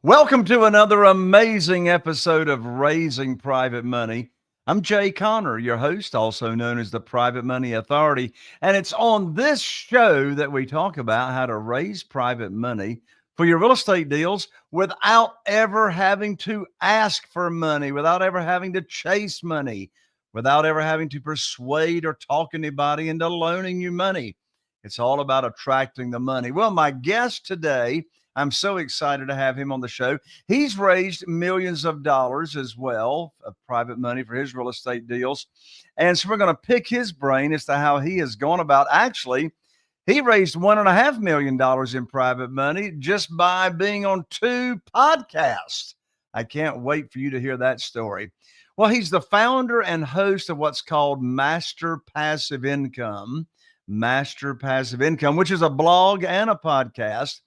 Welcome to another amazing episode of Raising Private Money. I'm Jay Conner, your host, also known as the Private Money Authority. And it's on this show that we talk about how to raise private money for your real estate deals without ever having to ask for money, without ever having to chase money, without ever having to persuade or talk anybody into loaning you money. It's all about attracting the money. Well, my guest today, I'm so excited to have him on the show. He's raised millions of dollars as well of private money for his real estate deals. And so we're going to pick his brain as to how he has gone about. Actually, he raised $1.5 million in private money just by being on 2 podcasts. I can't wait for you to hear that story. Well, he's the founder and host of what's called Master Passive Income, which is a blog and a podcast.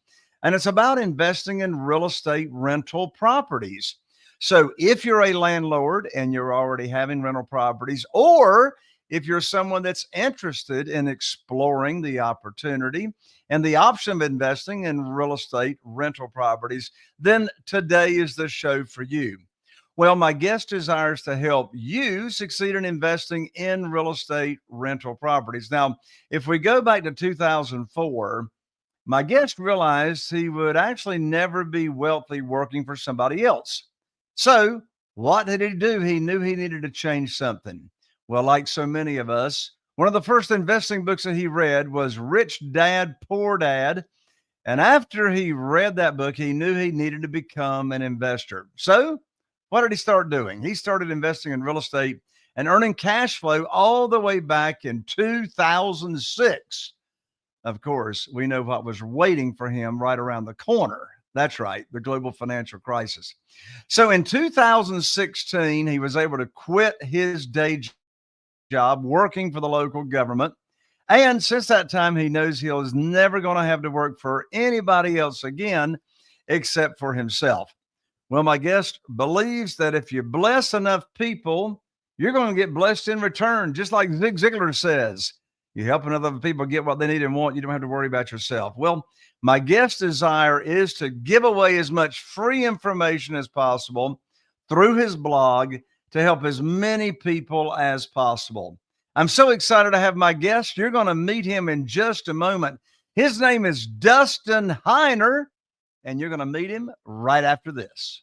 And it's about investing in real estate rental properties. So if you're a landlord and you're already having rental properties, or if you're someone that's interested in exploring the opportunity and the option of investing in real estate rental properties, then today is the show for you. Well, my guest desires to help you succeed in investing in real estate rental properties. Now, if we go back to 2004, my guest realized he would actually never be wealthy working for somebody else. So what did he do? He knew he needed to change something. Well, like so many of us, one of the first investing books that he read was Rich Dad, Poor Dad. And after he read that book, he knew he needed to become an investor. So what did he start doing? He started investing in real estate and earning cash flow all the way back in 2006. Of course, we know what was waiting for him right around the corner. That's right, the global financial crisis. So in 2016, he was able to quit his day job working for the local government. And since that time, he knows he is never going to have to work for anybody else again except for himself. Well, my guest believes that if you bless enough people, you're going to get blessed in return, just like Zig Ziglar says. You're helping other people get what they need and want. You don't have to worry about yourself. Well, my guest's desire is to give away as much free information as possible through his blog to help as many people as possible. I'm so excited to have my guest. You're going to meet him in just a moment. His name is Dustin Heiner, and you're going to meet him right after this.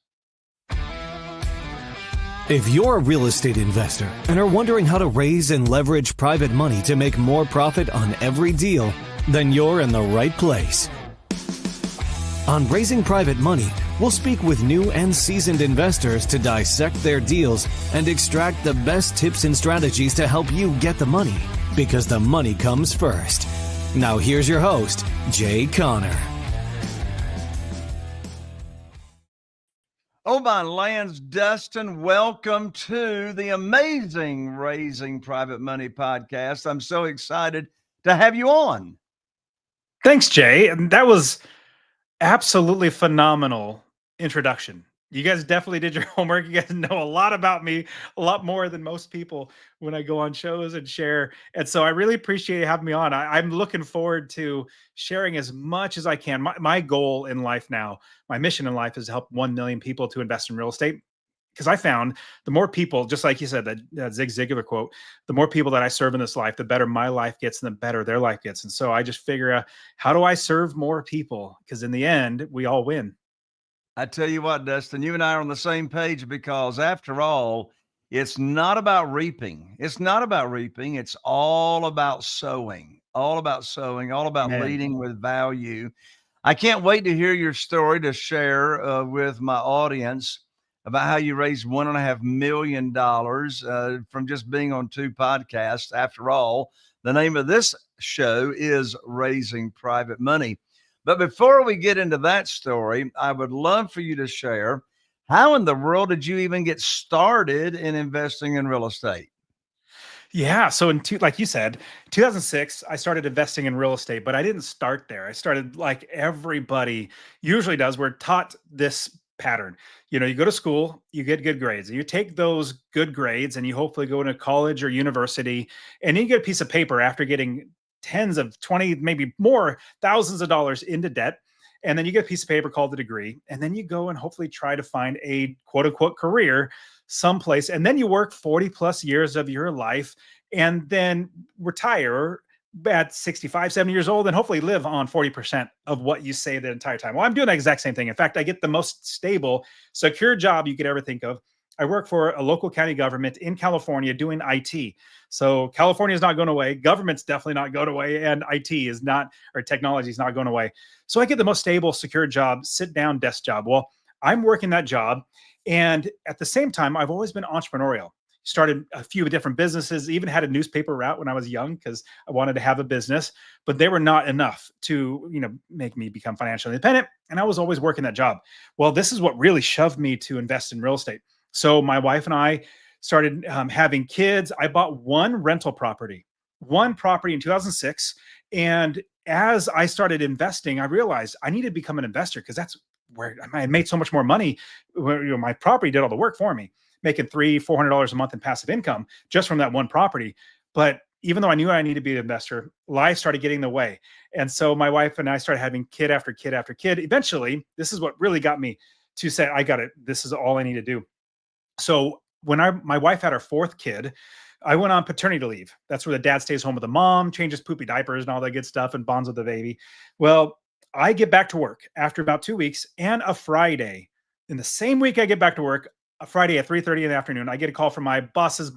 If you're a real estate investor and are wondering how to raise and leverage private money to make more profit on every deal, then you're in the right place. On Raising Private Money, we'll speak with new and seasoned investors to dissect their deals and extract the best tips and strategies to help you get the money, because the money comes first. Now here's your host, Jay Conner. Oh, my lands, Dustin, welcome to the amazing Raising Private Money podcast. I'm so excited to have you on. Thanks, Jay. And that was absolutely phenomenal introduction. You guys definitely did your homework. You guys know a lot about me, a lot more than most people when I go on shows and share. And so I really appreciate you having me on. I'm looking forward to sharing as much as I can. My goal in life now, my mission in life is to help 1 million people to invest in real estate. Because I found the more people, just like you said, that Zig Ziglar quote, the more people that I serve in this life, the better my life gets and the better their life gets. And so I just figure out, how do I serve more people? Because in the end, we all win. I tell you what, Dustin, you and I are on the same page, because after all, it's not about reaping. It's not about reaping. It's all about sowing, all about Man. leading with value. I can't wait to hear your story to share with my audience about how you raised $1.5 million from just being on 2 podcasts. After all, the name of this show is Raising Private Money. But before we get into that story, I would love for you to share, how in the world did you even get started in investing in real estate? Yeah. So like you said, 2006, I started investing in real estate, but I didn't start there. I started like everybody usually does. We're taught this pattern. You know, you go to school, you get good grades, and you take those good grades and you hopefully go into college or university, and then you get a piece of paper after getting tens of 20, maybe more thousands of dollars into debt. And then you get a piece of paper called a degree. And then you go and hopefully try to find a quote unquote career someplace. And then you work 40 plus years of your life and then retire at 65, 70 years old and hopefully live on 40% of what you saved the entire time. Well, I'm doing the exact same thing. In fact, I get the most stable, secure job you could ever think of. I work for a local county government in California doing IT. So California is not going away. Government's definitely not going away. And IT is not, or technology is not going away. So I get the most stable, secure job, sit down desk job. Well, I'm working that job. And at the same time, I've always been entrepreneurial. Started a few different businesses, even had a newspaper route when I was young because I wanted to have a business, but they were not enough to, make me become financially independent. And I was always working that job. Well, this is what really shoved me to invest in real estate. So my wife and I started having kids. I bought one property in 2006. And as I started investing, I realized I needed to become an investor because that's where I made so much more money. Where, my property did all the work for me, making $300-400 a month in passive income just from that one property. But even though I knew I needed to be an investor, life started getting in the way. And so my wife and I started having kid after kid after kid. Eventually, this is what really got me to say, I got it. This is all I need to do. So when my wife had our fourth kid, I went on paternity leave. That's where the dad stays home with the mom, changes poopy diapers and all that good stuff and bonds with the baby. Well, I get back to work after about 2 weeks and a Friday. In the same week I get back to work, a Friday at 3:30 in the afternoon, I get a call from my boss's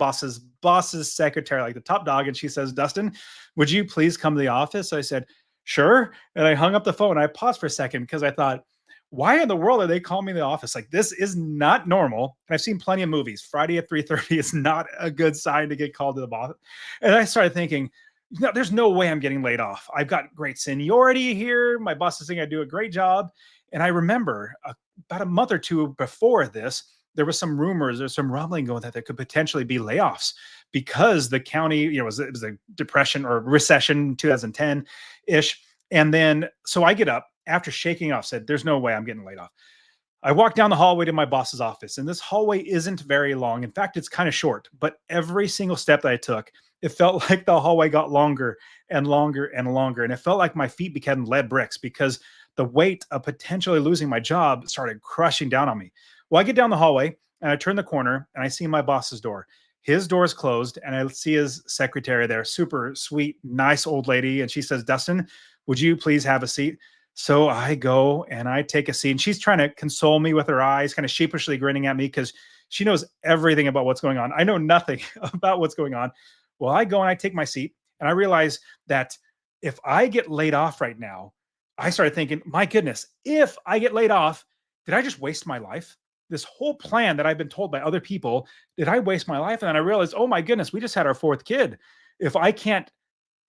secretary, like the top dog. And she says, Dustin, would you please come to the office? So I said, sure. And I hung up the phone. I paused for a second because I thought, why in the world are they calling me in the office? Like, this is not normal. And I've seen plenty of movies. Friday at 3:30 is not a good sign to get called to the boss. And I started thinking, no, there's no way I'm getting laid off. I've got great seniority here. My boss is saying I do a great job. And I remember about a month or two before this, there was some rumors or some rumbling going that there could potentially be layoffs because the county, it was a depression or recession, 2010-ish. And then, so I get up after shaking off, said, there's no way I'm getting laid off. I walked down the hallway to my boss's office, and this hallway isn't very long. In fact, it's kind of short, but every single step that I took, it felt like the hallway got longer and longer and longer. And it felt like my feet became lead bricks because the weight of potentially losing my job started crushing down on me. Well, I get down the hallway and I turn the corner and I see my boss's door. His door is closed and I see his secretary there, super sweet, nice old lady. And she says, Dustin, would you please have a seat? So I go and I take a seat and she's trying to console me with her eyes, kind of sheepishly grinning at me because she knows everything about what's going on. I know nothing about what's going on. Well, I go and I take my seat and I realize that if I get laid off right now, I started thinking, my goodness, if I get laid off, did I just waste my life? This whole plan that I've been told by other people, did I waste my life? And then I realized, oh my goodness, we just had our fourth kid. If I can't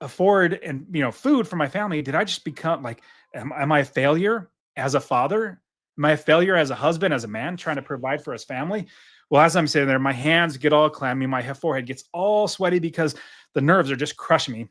afford and food for my family, did I just become like, am I a failure as a father? Am I a failure as a husband, as a man trying to provide for his family? Well, as I'm sitting there, my hands get all clammy, my forehead gets all sweaty because the nerves are just crushing me.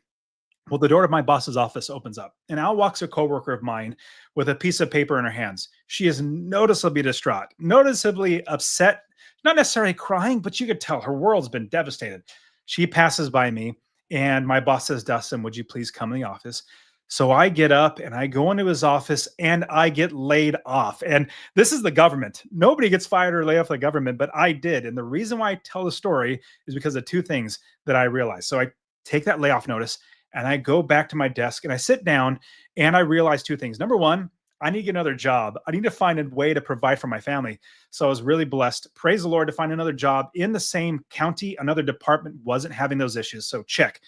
Well, the door of my boss's office opens up and out walks a coworker of mine with a piece of paper in her hands. She is noticeably distraught, noticeably upset, not necessarily crying, but you could tell her world's been devastated. She passes by me and my boss says, Dustin, would you please come in the office? So I get up and I go into his office and I get laid off. And this is the government. Nobody gets fired or laid off the government, but I did. And the reason why I tell the story is because of two things that I realized. So I take that layoff notice and I go back to my desk and I sit down and I realize two things. Number one, I need to get another job. I need to find a way to provide for my family. So I was really blessed, praise the Lord, to find another job in the same county. Another department wasn't having those issues. So check,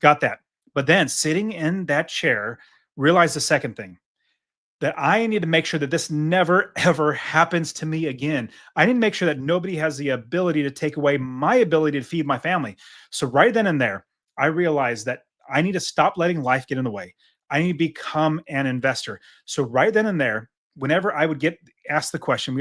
got that. But then sitting in that chair, realized the second thing, that I need to make sure that this never, ever happens to me again. I need to make sure that nobody has the ability to take away my ability to feed my family. So right then and there, I realized that I need to stop letting life get in the way. I need to become an investor. So right then and there, whenever I would get asked the question,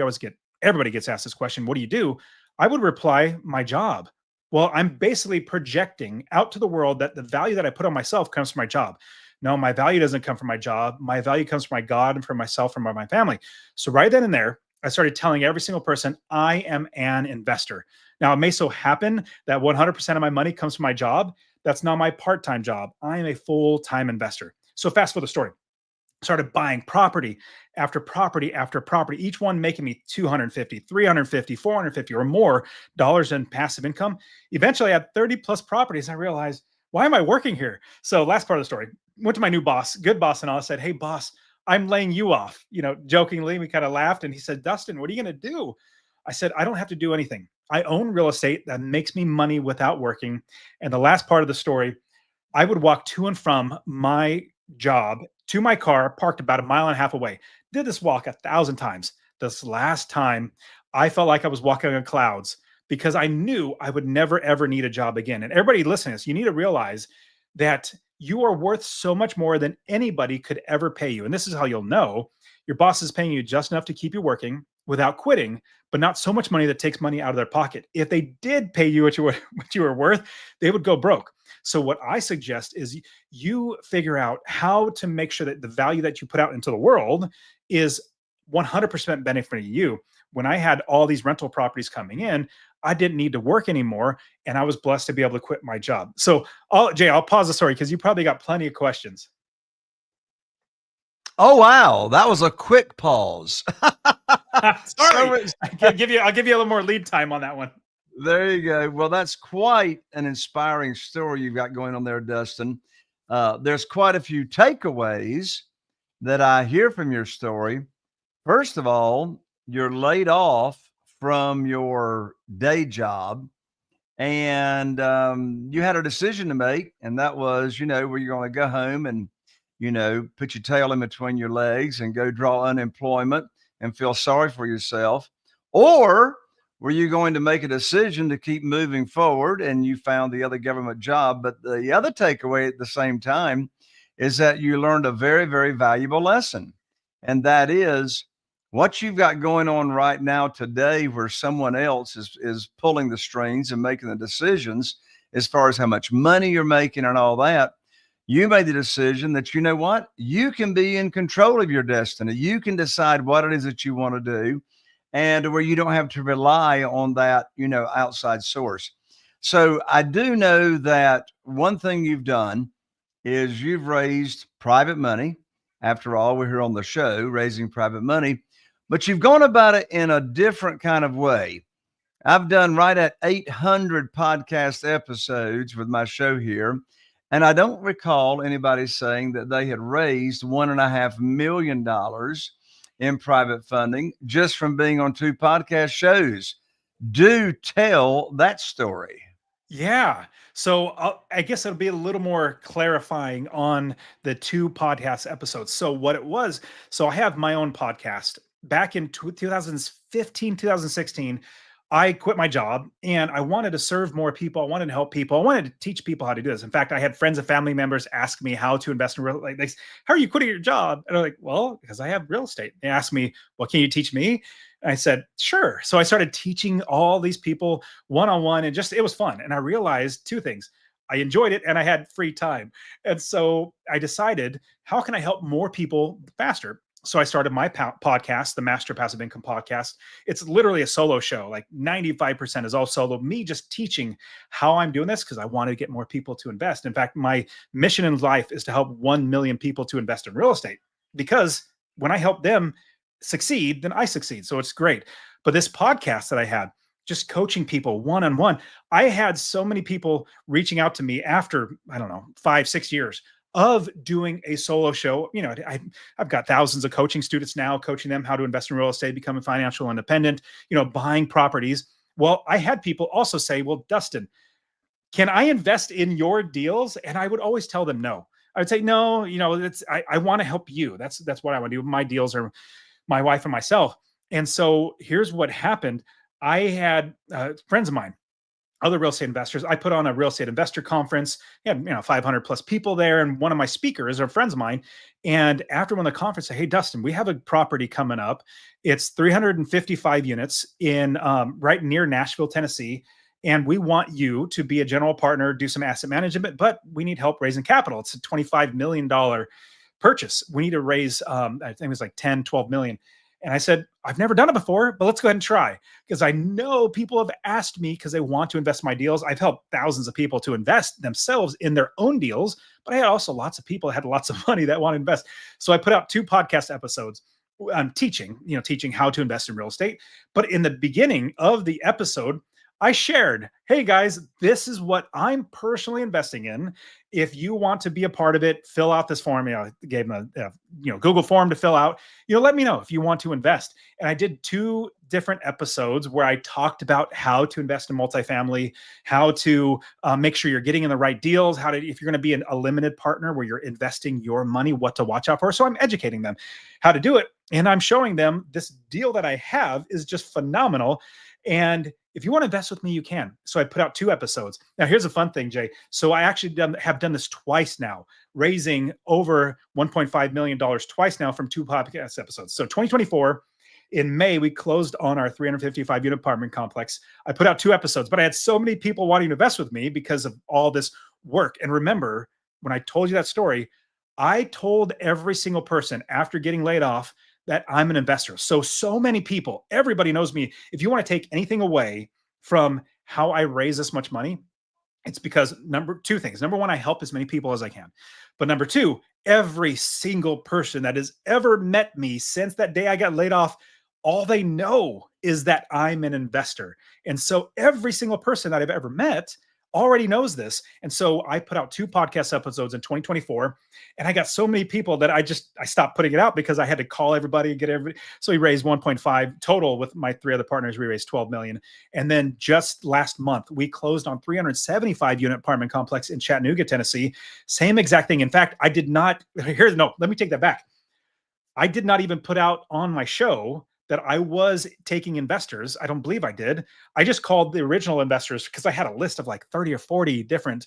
everybody gets asked this question, what do you do? I would reply, my job. Well, I'm basically projecting out to the world that the value that I put on myself comes from my job. No, my value doesn't come from my job. My value comes from my God and from myself and from my family. So right then and there, I started telling every single person, I am an investor. Now, it may so happen that 100% of my money comes from my job. That's not my part-time job. I am a full-time investor. So fast forward the story. started buying property after property after property, each one making me 250, 350, 450 or more dollars in passive income. Eventually I had 30 plus properties. I realized, why am I working here? So last part of the story, went to my new boss, good boss, and all. I said, hey boss, I'm laying you off. Jokingly, we kind of laughed, and he said, Dustin, what are you going to do? I said, I don't have to do anything. I own real estate that makes me money without working. And the last part of the story, I would walk to and from my job to my car, parked about a mile and a half away. Did this walk 1,000 times. This last time, I felt like I was walking on clouds because I knew I would never, ever need a job again. And everybody listening to this, you need to realize that you are worth so much more than anybody could ever pay you. And this is how you'll know your boss is paying you just enough to keep you working without quitting, but not so much money that takes money out of their pocket. If they did pay you what you were worth, they would go broke. So what I suggest is you figure out how to make sure that the value that you put out into the world is 100% benefiting you. When I had all these rental properties coming in, I didn't need to work anymore, and I was blessed to be able to quit my job. So, Jay, I'll pause the story because you probably got plenty of questions. Oh, wow. That was a quick pause. Sorry. I'll give you a little more lead time on that one. There you go. Well, that's quite an inspiring story you've got going on there, Dustin. There's quite a few takeaways that I hear from your story. First of all, you're laid off from your day job, and you had a decision to make, and that was, were you going to go home and, put your tail in between your legs and go draw unemployment and feel sorry for yourself, or were you going to make a decision to keep moving forward and you found the other government job? But the other takeaway at the same time is that you learned a very, very valuable lesson. And that is what you've got going on right now today, where someone else is pulling the strings and making the decisions as far as how much money you're making and all that. You made the decision that, you know what, you can be in control of your destiny. You can decide what it is that you want to do, and where you don't have to rely on that, outside source. So I do know that one thing you've done is you've raised private money. After all, we're here on the show raising private money, but you've gone about it in a different kind of way. I've done right at 800 podcast episodes with my show here, and I don't recall anybody saying that they had raised $1.5 million in private funding just from being on 2 podcast shows. Do tell that story. Yeah. So I guess it'll be a little more clarifying on the 2 podcast episodes. So what it was, so I have my own podcast. Back in 2015, 2016, I quit my job and I wanted to serve more people. I wanted to help people. I wanted to teach people how to do this. In fact, I had friends and family members ask me how to invest in real estate. Like, how are you quitting your job? And I'm like, well, because I have real estate. They asked me, well, can you teach me? And I said, sure. So I started teaching all these people one-on-one, and it was fun. And I realized 2 things. I enjoyed it and I had free time. And so I decided, how can I help more people faster? So I started my podcast, the Master Passive Income Podcast. It's literally a solo show. Like 95% is all solo. Me just teaching how I'm doing this because I wanted to get more people to invest. In fact, my mission in life is to help 1 million people to invest in real estate, because when I help them succeed, then I succeed. So it's great. But this podcast that I had, just coaching people one-on-one, I had so many people reaching out to me after, I don't know, 5-6 years of doing a solo show. I've got thousands of coaching students now, coaching them how to invest in real estate, becoming financial independent, buying properties. Well, I had people also say, well, Dustin, can I invest in your deals? And I would always tell them no. I would say, no, I want to help you. That's what I want to do. My deals are my wife and myself. And so here's what happened. I had friends of mine, other real estate investors. I put on a real estate investor conference. We had 500 plus people there, and one of my speakers are friends of mine. And after one of the conference, I said, hey, Dustin, we have a property coming up. It's 355 units in right near Nashville, Tennessee. And we want you to be a general partner, do some asset management, but we need help raising capital. It's a $25 million purchase. We need to raise, I think it was like 10, 12 million. And I said, I've never done it before, but let's go ahead and try, because I know people have asked me because they want to invest in my deals. I've helped thousands of people to invest themselves in their own deals, but I had also lots of people that had lots of money that want to invest. So I put out 2 podcast episodes. I'm teaching how to invest in real estate. But in the beginning of the episode, I shared, hey guys, this is what I'm personally investing in. If you want to be a part of it, fill out this form. I gave them a Google form to fill out. Let me know if you want to invest. And I did 2 different episodes where I talked about how to invest in multifamily, how to make sure you're getting in the right deals, if you're going to be a limited partner where you're investing your money, what to watch out for. So I'm educating them how to do it. And I'm showing them this deal that I have is just phenomenal. And if you want to invest with me, you can. So I put out 2 episodes. Now, here's a fun thing, Jay. So I actually have done this twice now, raising over $1.5 million twice now from 2 podcast episodes. So 2024, in May, we closed on our 355 unit apartment complex. I put out 2 episodes, but I had so many people wanting to invest with me because of all this work. And remember, when I told you that story, I told every single person after getting laid off that I'm an investor. So many people, everybody knows me. If you want to take anything away from how I raise this much money, it's because 2 things. Number 1, I help as many people as I can. But number 2, every single person that has ever met me since that day I got laid off, all they know is that I'm an investor. And so every single person that I've ever met already knows this. And so I put out 2 podcast episodes in 2024, and I got so many people that I stopped putting it out because I had to call everybody and get everybody. So we raised 1.5 total with my 3 other partners. We raised 12 million. And then just last month, we closed on 375 unit apartment complex in Chattanooga, Tennessee. Same exact thing. In fact, let me take that back. I did not even put out on my show that I was taking investors. I don't believe I did. I just called the original investors because I had a list of like 30 or 40 different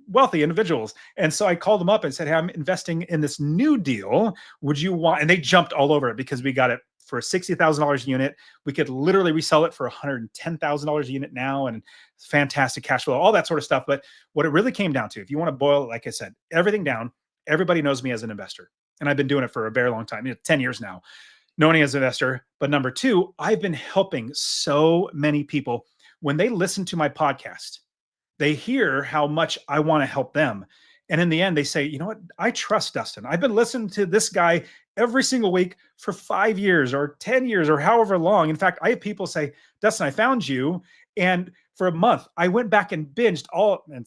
wealthy individuals. And so I called them up and said, hey, I'm investing in this new deal. Would you want? And they jumped all over it because we got it for $60,000 a unit. We could literally resell it for $110,000 a unit now, and fantastic cash flow, all that sort of stuff. But what it really came down to, if you want to boil it, like I said, everything down, everybody knows me as an investor. And I've been doing it for a very long time, 10 years now. Knowing as an investor. But number 2, I've been helping so many people. When they listen to my podcast, they hear how much I want to help them. And in the end, they say, you know what? I trust Dustin. I've been listening to this guy every single week for 5 years or 10 years or however long. In fact, I have people say, Dustin, I found you. And for a month, I went back and binged and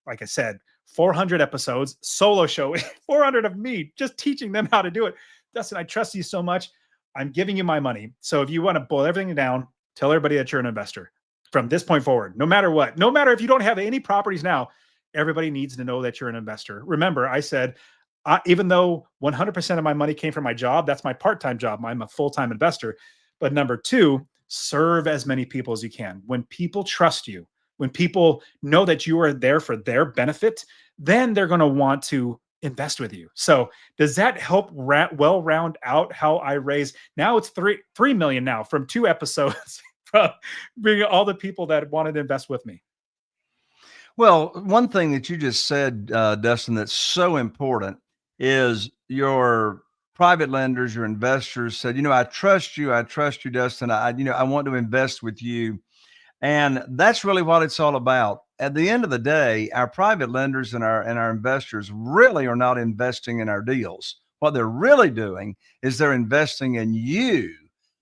like I said, 400 episodes, solo show, 400 of me just teaching them how to do it. Dustin, I trust you so much. I'm giving you my money. So if you want to boil everything down, tell everybody that you're an investor from this point forward, no matter what, no matter if you don't have any properties now, everybody needs to know that you're an investor. Remember, I said, even though 100% of my money came from my job, that's my part-time job. I'm a full-time investor. But number 2, serve as many people as you can. When people trust you, when people know that you are there for their benefit, then they're going to want to invest with you. So does that help round out how I raise? Now it's 3 million now from 2 episodes from bringing all the people that wanted to invest with me. Well, one thing that you just said, Dustin, that's so important is your private lenders, your investors said, I trust you, Dustin. I want to invest with you. And that's really what it's all about. At the end of the day, our private lenders and our investors really are not investing in our deals. What they're really doing is they're investing in you,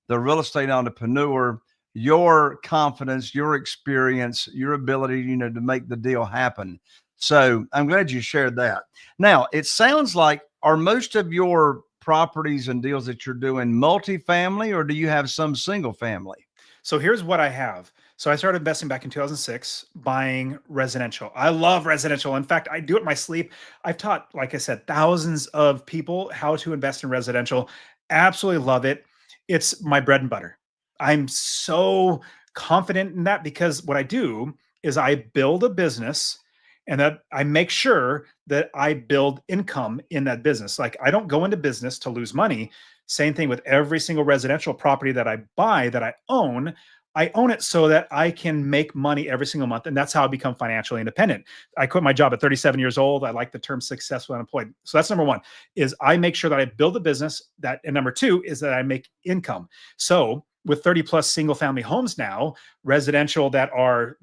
the real estate entrepreneur, your confidence, your experience, your ability, to make the deal happen. So I'm glad you shared that. Now, it sounds like, are most of your properties and deals that you're doing multifamily, or do you have some single family? So here's what I have. So I started investing back in 2006, buying residential. I love residential. In fact, I do it in my sleep. I've taught, like I said, thousands of people how to invest in residential. Absolutely love it. It's my bread and butter. I'm so confident in that because what I do is I build a business and that I make sure that I build income in that business. Like I don't go into business to lose money. Same thing with every single residential property that I buy, that I own. I own it so that I can make money every single month. And that's how I become financially independent. I quit my job at 37 years old. I like the term successful unemployed. So that's number one, is I make sure that I build a business that, and number two is that I make income. So with 30 plus single family homes now, residential that are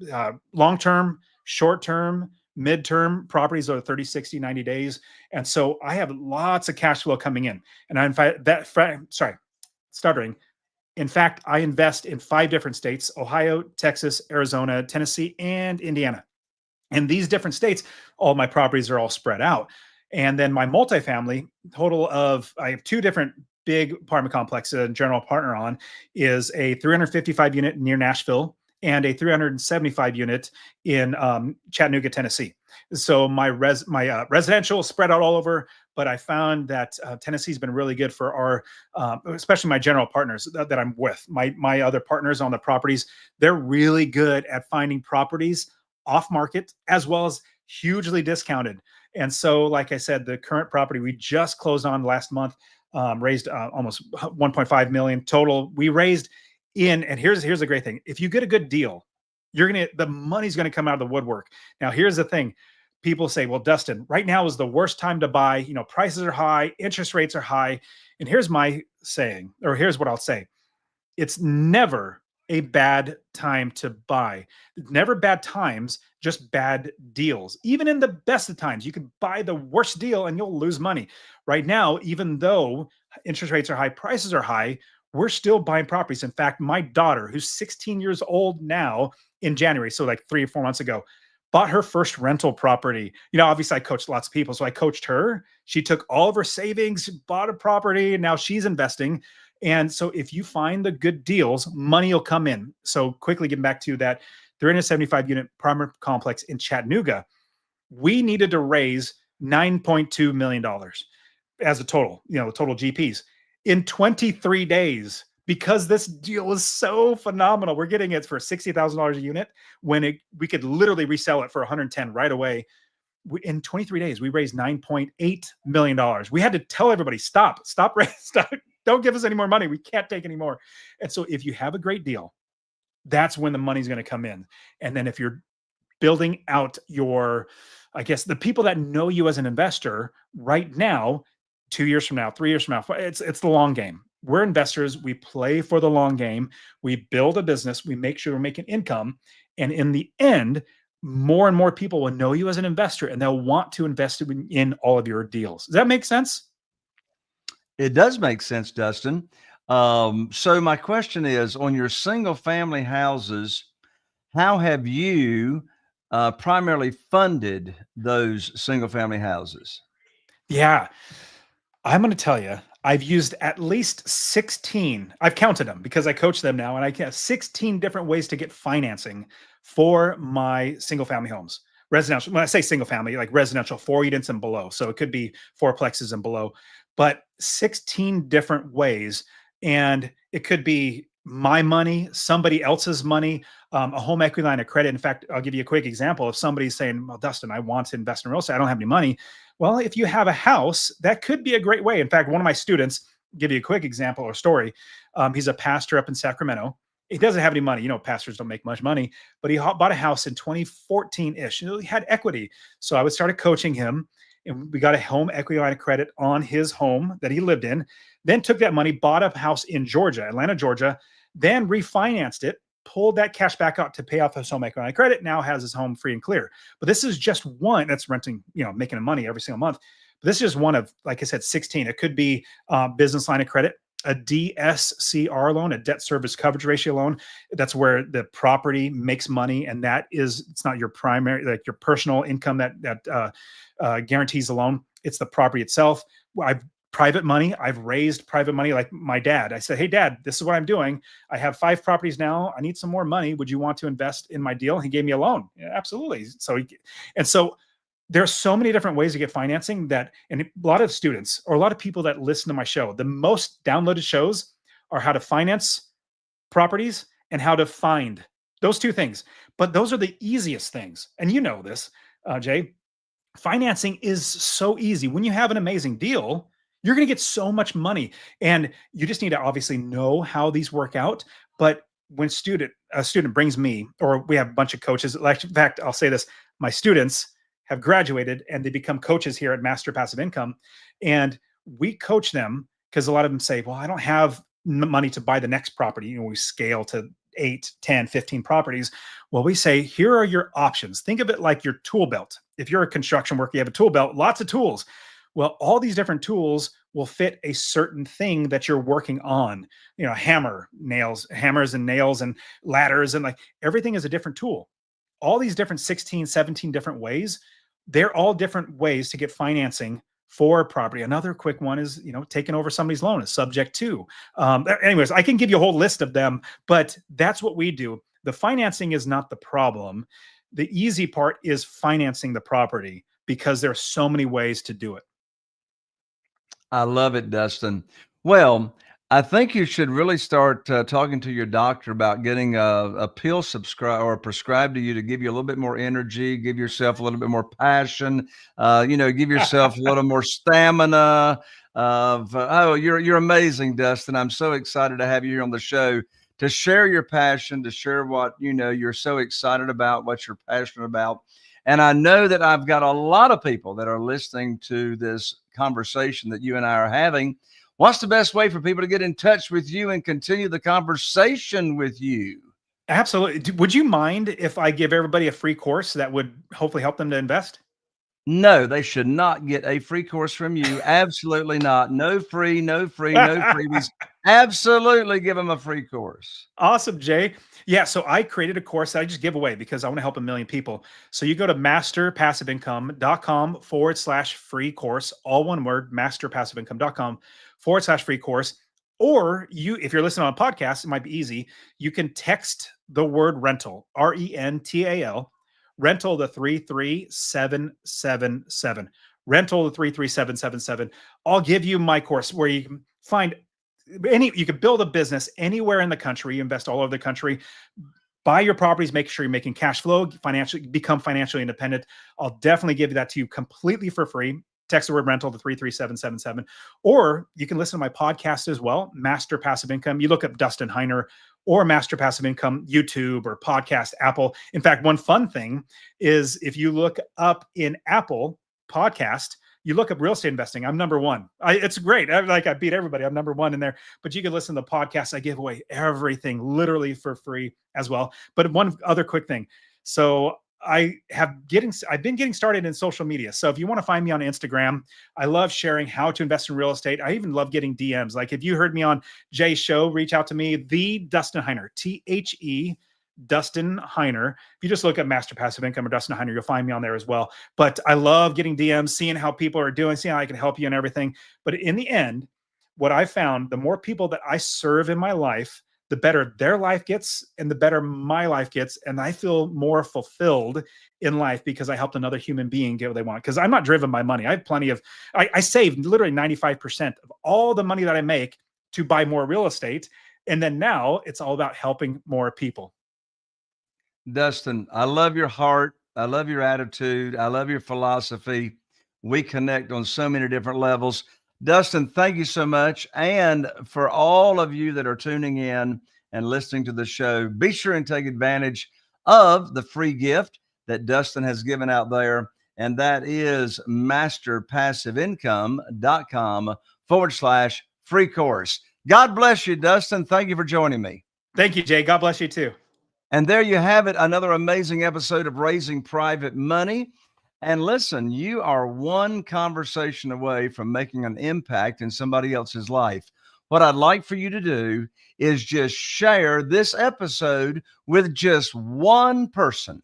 long-term, short-term, midterm properties are 30, 60, 90 days. And so I have lots of cash flow coming in. And stuttering. In fact, I invest in 5 different states: Ohio, Texas, Arizona, Tennessee, and Indiana. And these different states, all my properties are all spread out. And then my multifamily, I have 2 different big apartment complexes and general partner on, is a 355 unit near Nashville and a 375 unit in Chattanooga, Tennessee. So my residential is spread out all over, but I found that Tennessee's been really good for our, especially my general partners that I'm with. My other partners on the properties, they're really good at finding properties off market as well as hugely discounted. And so, like I said, the current property we just closed on last month raised almost 1.5 million total. We raised and here's the great thing: if you get a good deal, the money's gonna come out of the woodwork. Now, here's the thing: people say, "Well, Dustin, right now is the worst time to buy. Prices are high, interest rates are high." And here's my saying, or here's what I'll say: it's never a bad time to buy. Never bad times, just bad deals. Even in the best of times, you can buy the worst deal and you'll lose money. Right now, even though interest rates are high, prices are high, we're still buying properties. In fact, my daughter, who's 16 years old now, in January, so like 3 or 4 months ago, bought her first rental property. Obviously I coached lots of people, so I coached her. She took all of her savings, bought a property, and now she's investing. And so if you find the good deals, money will come in. So quickly getting back to that 375 unit apartment complex in Chattanooga, we needed to raise $9.2 million as a total, total GPs in 23 days, because this deal is so phenomenal. We're getting it for $60,000 a unit when we could literally resell it for 110 right away. In 23 days, we raised $9.8 million. We had to tell everybody, stop, don't give us any more money. We can't take any more. And so if you have a great deal, that's when the money's going to come in. And then if you're building out the people that know you as an investor right now, 2 years from now, 3 years from now, it's the long game. We're investors. We play for the long game. We build a business. We make sure we're making income. And in the end, more and more people will know you as an investor and they'll want to invest in all of your deals. Does that make sense? It does make sense, Dustin. So my question is, on your single family houses, how have you primarily funded those single family houses? Yeah, I'm going to tell you, I've used at least 16. I've counted them because I coach them now, and I have 16 different ways to get financing for my single family homes. Residential, when I say single family, like residential 4 units and below. So it could be 4plexes and below, but 16 different ways. And it could be my money, somebody else's money, a home equity line of credit. In fact, I'll give you a quick example. If somebody's saying, "Well, Dustin, I want to invest in real estate. I don't have any money." Well, if you have a house, that could be a great way. In fact, one of my students, give you a quick example or story. He's a pastor up in Sacramento. He doesn't have any money. Pastors don't make much money, but he bought a house in 2014-ish. He had equity. So I started coaching him, and we got a home equity line of credit on his home that he lived in, then took that money, bought a house in Georgia, Atlanta, Georgia, then refinanced it, pulled that cash back out to pay off his home equity line of credit, now has his home free and clear. But this is just one that's renting, making money every single month. But this is just one of, like I said, 16. It could be business line of credit, a DSCR loan, a debt service coverage ratio loan. That's where the property makes money, and it's not your primary, like your personal income that guarantees the loan. It's the property itself. Private money. I've raised private money, like my dad. I said, "Hey, Dad, this is what I'm doing. I have 5 properties now. I need some more money. Would you want to invest in my deal?" He gave me a loan. Yeah, absolutely. So there's so many different ways to get financing and a lot of students or a lot of people that listen to my show, the most downloaded shows are how to finance properties and how to find those 2 things. But those are the easiest things. And you know this, Jay, financing is so easy. When you have an amazing deal, you're going to get so much money, and you just need to obviously know how these work out. But when a student brings me, or we have a bunch of coaches. Like, in fact, I'll say this, my students have graduated and they become coaches here at Master Passive Income. And we coach them because a lot of them say, well, I don't have money to buy the next property. You know, we scale to 8, 10, 15 properties. Well, we say, here are your options. Think of it like your tool belt. If you're a construction worker, you have a tool belt, lots of tools. Well, all these different tools will fit a certain thing that you're working on. You know, hammers and nails and ladders, and like everything is a different tool. All these different 16, 17 different ways, they're all different ways to get financing for property. Another quick one is, you know, taking over somebody's loan is subject to. Anyways, I can give you a whole list of them, but that's what we do. The financing is not the problem. The easy part is financing the property because there are so many ways to do it. I love it, Dustin. Well, I think you should really start talking to your doctor about getting a pill prescribed to you to give you a little bit more energy, give yourself a little bit more passion, give yourself a little more stamina. You're amazing, Dustin. I'm so excited to have you here on the show to share your passion, to share what, you're so excited about, what you're passionate about. And I know that I've got a lot of people that are listening to this conversation that you and I are having. What's the best way for people to get in touch with you and continue the conversation with you? Absolutely. Would you mind if I give everybody a free course that would hopefully help them to invest? No, they should not get a free course from you. Absolutely not. No freebies. Absolutely give them a free course. Awesome, Jay. Yeah, so I created a course that I just give away because I want to help a million people. So you go to masterpassiveincome.com/free course, all one word, masterpassiveincome.com/free course. Or if you're listening on a podcast, it might be easy. You can text the word rental, RENTAL, rental to 33777. Rental to 33777. I'll give you my course where you can find you can build a business anywhere in the country. You invest all over the country, buy your properties, make sure you're making cash flow, become financially independent. I'll definitely give that to you completely for free. Text the word rental to 33777. Or you can listen to my podcast as well, Master Passive Income. You look up Dustin Heiner or Master Passive Income, YouTube or podcast, Apple. In fact, one fun thing is if you look up in Apple podcast, you look up real estate investing, I'm number one. It's great. I beat everybody. I'm number one in there. But you can listen to the podcast. I give away everything literally for free as well. But one other quick thing. So I've been getting started in social media. So if you want to find me on Instagram, I love sharing how to invest in real estate. I even love getting DMs. Like if you heard me on Jay's show, reach out to me, the Dustin Heiner, THE Dustin Heiner. If you just look at Master Passive Income or Dustin Heiner, you'll find me on there as well. But I love getting DMs, seeing how people are doing, seeing how I can help you and everything. But in the end, what I found, the more people that I serve in my life, the better their life gets and the better my life gets. And I feel more fulfilled in life because I helped another human being get what they want. Because I'm not driven by money. I have plenty of, I save literally 95% of all the money that I make to buy more real estate. And then now it's all about helping more people. Dustin, I love your heart. I love your attitude. I love your philosophy. We connect on so many different levels. Dustin, thank you so much. And for all of you that are tuning in and listening to the show, be sure and take advantage of the free gift that Dustin has given out there. And that is masterpassiveincome.com/free course. God bless you, Dustin. Thank you for joining me. Thank you, Jay. God bless you too. And there you have it, another amazing episode of Raising Private Money. And listen, you are one conversation away from making an impact in somebody else's life. What I'd like for you to do is just share this episode with just one person.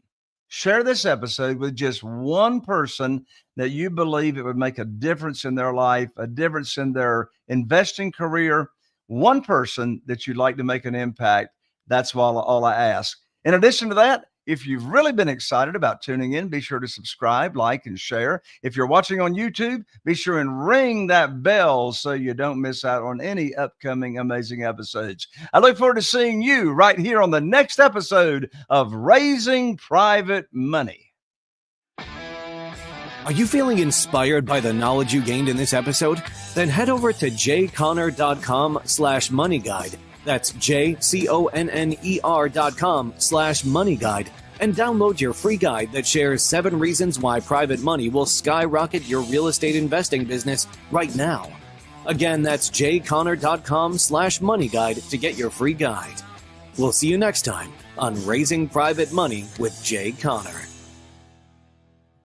Share this episode with just one person that you believe it would make a difference in their life, a difference in their investing career. One person that you'd like to make an impact. That's all I ask. In addition to that, if you've really been excited about tuning in, be sure to subscribe, like, and share. If you're watching on YouTube, be sure and ring that bell so you don't miss out on any upcoming amazing episodes. I look forward to seeing you right here on the next episode of Raising Private Money. Are you feeling inspired by the knowledge you gained in this episode? Then head over to jayconner.com/money guide That's JCONNER.com/money guide and download your free guide that shares 7 reasons why private money will skyrocket your real estate investing business right now. Again, that's jconnor.com/money guide to get your free guide. We'll see you next time on Raising Private Money with Jay Conner.